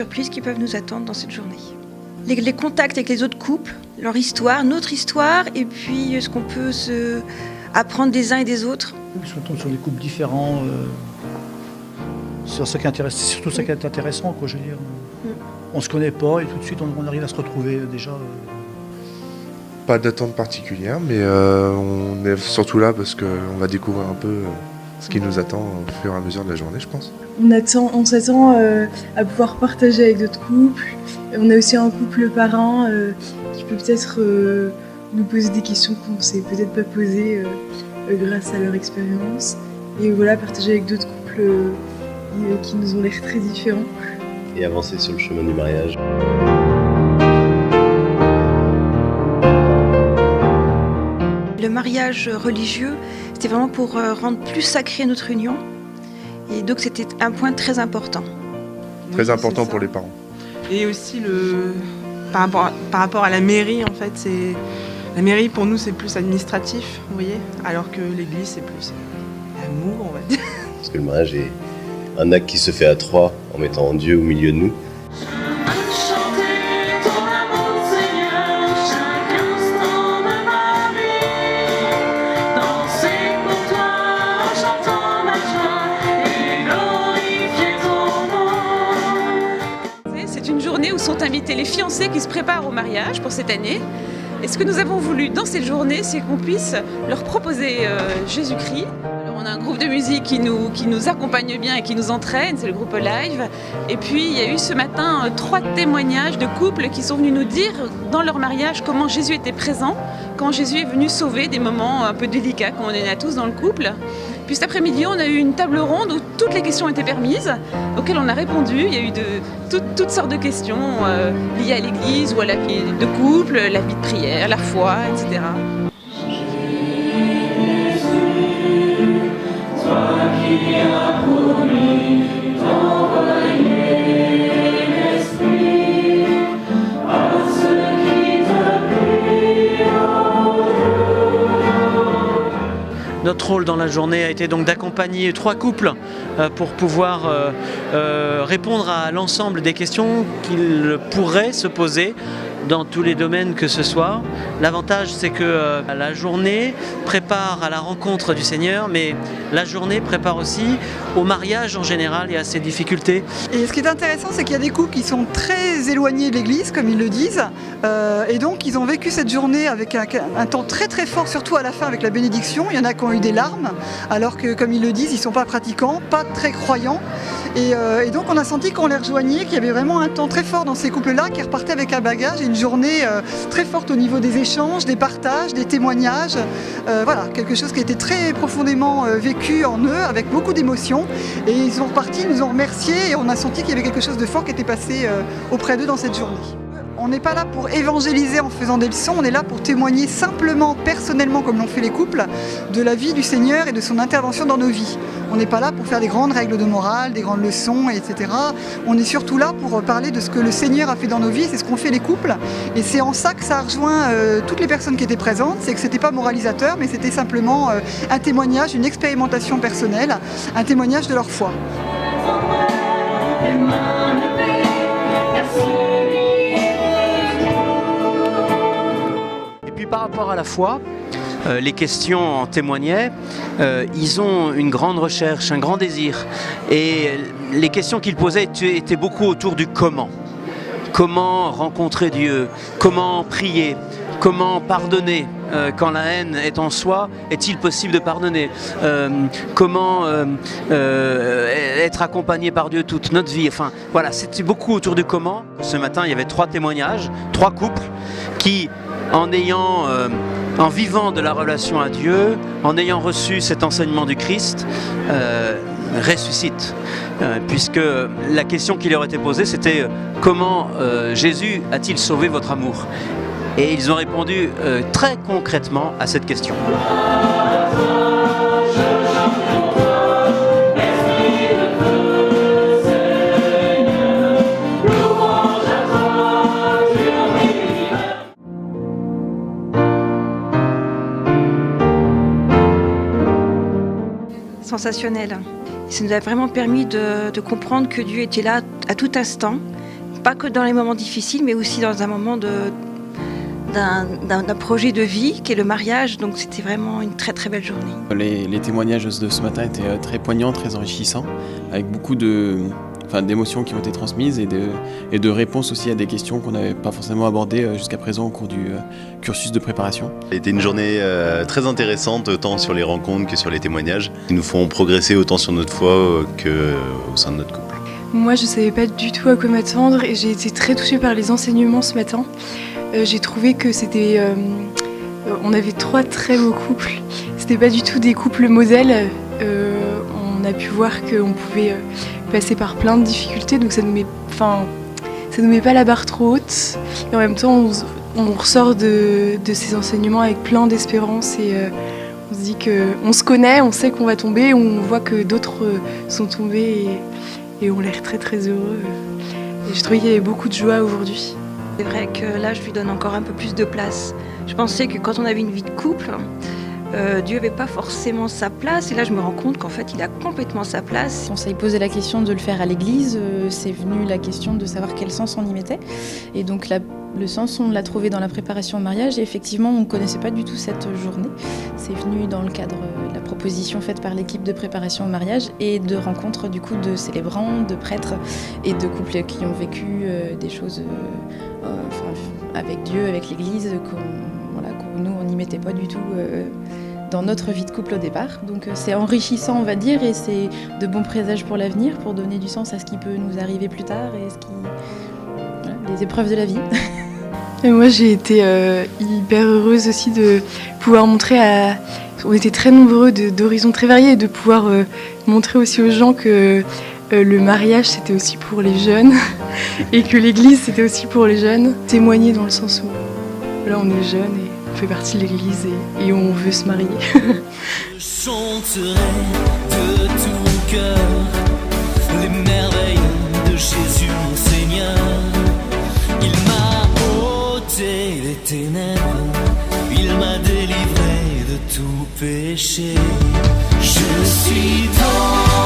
surprises qui peuvent nous attendre dans cette journée. Les contacts avec les autres couples, leur histoire, notre histoire, et puis ce qu'on peut apprendre des uns et des autres. Parce qu'on tombe sur des couples différents, c'est surtout ça qui est intéressant, quoi, je veux dire. On ne se connaît pas et tout de suite on arrive à se retrouver déjà. Pas d'attente particulière, mais on est surtout là parce qu'on va découvrir un peu ce qui nous attend au fur et à mesure de la journée, je pense. On s'attend à pouvoir partager avec d'autres couples. On a aussi un couple parrain qui peut peut-être nous poser des questions qu'on ne s'est peut-être pas posées grâce à leur expérience. Et voilà, partager avec d'autres couples qui nous ont l'air très différents. Et avancer sur le chemin du mariage. Le mariage religieux, c'était vraiment pour rendre plus sacrée notre union. Et donc c'était un point très important. Très important pour les parents. Et aussi par rapport à la mairie, en fait, la mairie pour nous c'est plus administratif, vous voyez, alors que l'église c'est plus l'amour, on va dire. Parce que le mariage est un acte qui se fait à trois en mettant Dieu au milieu de nous. C'est une journée où sont invités les fiancés qui se préparent au mariage pour cette année. Et ce que nous avons voulu dans cette journée, c'est qu'on puisse leur proposer Jésus-Christ. On a un groupe de musique qui nous accompagne bien et qui nous entraîne, c'est le groupe Live. Et puis il y a eu ce matin 3 témoignages de couples qui sont venus nous dire dans leur mariage comment Jésus était présent, quand Jésus est venu sauver des moments un peu délicats qu'on en a tous dans le couple. Puis cet après-midi, on a eu une table ronde où toutes les questions étaient permises, auxquelles on a répondu. Il y a eu toutes sortes de questions liées à l'église ou à la vie de couple, la vie de prière, la foi, etc. Notre rôle dans la journée a été donc d'accompagner 3 couples pour pouvoir répondre à l'ensemble des questions qu'ils pourraient se poser dans tous les domaines que ce soit. L'avantage, c'est que la journée prépare à la rencontre du Seigneur, mais la journée prépare aussi au mariage en général et à ses difficultés. Et ce qui est intéressant, c'est qu'il y a des couples qui sont très éloignés de l'église, comme ils le disent, et donc ils ont vécu cette journée avec un temps très très fort, surtout à la fin avec la bénédiction. Il y en a qui ont eu des larmes, alors que, comme ils le disent, ils ne sont pas pratiquants, pas très croyants. Et donc on a senti qu'on les rejoignait, qu'il y avait vraiment un temps très fort dans ces couples-là qui repartaient avec un bagage et une journée très forte au niveau des échanges, des partages, des témoignages. Voilà, quelque chose qui a été très profondément vécu en eux, avec beaucoup d'émotions. Et ils sont repartis, ils nous ont remerciés et on a senti qu'il y avait quelque chose de fort qui était passé auprès d'eux dans cette journée. On n'est pas là pour évangéliser en faisant des leçons, on est là pour témoigner simplement, personnellement, comme l'ont fait les couples, de la vie du Seigneur et de son intervention dans nos vies. On n'est pas là pour faire des grandes règles de morale, des grandes leçons, etc. On est surtout là pour parler de ce que le Seigneur a fait dans nos vies, c'est ce qu'ont fait les couples. Et c'est en ça que ça a rejoint toutes les personnes qui étaient présentes, c'est que c'était pas moralisateur, mais c'était simplement un témoignage, une expérimentation personnelle, un témoignage de leur foi. Par rapport à la foi, les questions en témoignaient, ils ont une grande recherche, un grand désir. Et les questions qu'ils posaient étaient beaucoup autour du comment. Comment rencontrer Dieu, comment prier, comment pardonner quand la haine est en soi, est-il possible de pardonner, comment être accompagné par Dieu toute notre vie. Enfin voilà, c'était beaucoup autour du comment. Ce matin, il y avait 3 témoignages, 3 couples qui, en vivant de la relation à Dieu, en ayant reçu cet enseignement du Christ, ressuscitent. Puisque la question qui leur était posée, c'était comment Jésus a-t-il sauvé votre amour? Et ils ont répondu très concrètement à cette question. Sensationnel. Ça nous a vraiment permis de comprendre que Dieu était là à tout instant, pas que dans les moments difficiles, mais aussi dans un moment d'un projet de vie qui est le mariage. Donc c'était vraiment une très très belle journée. Les témoignages de ce matin étaient très poignants, très enrichissants, avec beaucoup d'émotions qui ont été transmises et de réponses aussi à des questions qu'on n'avait pas forcément abordées jusqu'à présent au cours du cursus de préparation. C'était une journée très intéressante, tant sur les rencontres que sur les témoignages, qui nous font progresser autant sur notre foi qu'au sein de notre couple. Moi, je ne savais pas du tout à quoi m'attendre et j'ai été très touchée par les enseignements ce matin. J'ai trouvé que c'était... on avait 3 très beaux couples. C'était pas du tout des couples modèles. On a pu voir qu'on pouvait passer par plein de difficultés, donc ça nous met pas la barre trop haute. Et en même temps, on ressort de ces enseignements avec plein d'espérance et on se dit qu'on se connaît, on sait qu'on va tomber, on voit que d'autres sont tombés et ont l'air très très heureux. Et je trouvais qu'il y avait beaucoup de joie aujourd'hui. C'est vrai que là, je lui donne encore un peu plus de place. Je pensais que quand on avait une vie de couple, Dieu n'avait pas forcément sa place. Et là, je me rends compte qu'en fait, il a complètement sa place. On s'est posé la question de le faire à l'église. C'est venu la question de savoir quel sens on y mettait. Et donc, le sens, on l'a trouvé dans la préparation au mariage. Et effectivement, on ne connaissait pas du tout cette journée. C'est venu dans le cadre de la proposition faite par l'équipe de préparation au mariage et de rencontres du coup de célébrants, de prêtres et de couples qui ont vécu des choses avec Dieu, avec l'église, nous, on n'y mettait pas du tout dans notre vie de couple au départ. Donc c'est enrichissant, on va dire, et c'est de bons présages pour l'avenir, pour donner du sens à ce qui peut nous arriver plus tard et les épreuves de la vie. Et moi, j'ai été hyper heureuse aussi de pouvoir montrer on était très nombreux d'horizons très variés, et de pouvoir montrer aussi aux gens que le mariage, c'était aussi pour les jeunes et que l'église, c'était aussi pour les jeunes. Témoigner dans le sens où là, on est jeunes et on fait partie de l'église et on veut se marier. Je chanterai de tout cœur les merveilles de Jésus mon Seigneur. Il m'a ôté les ténèbres, il m'a délivré de tout péché. Je suis dans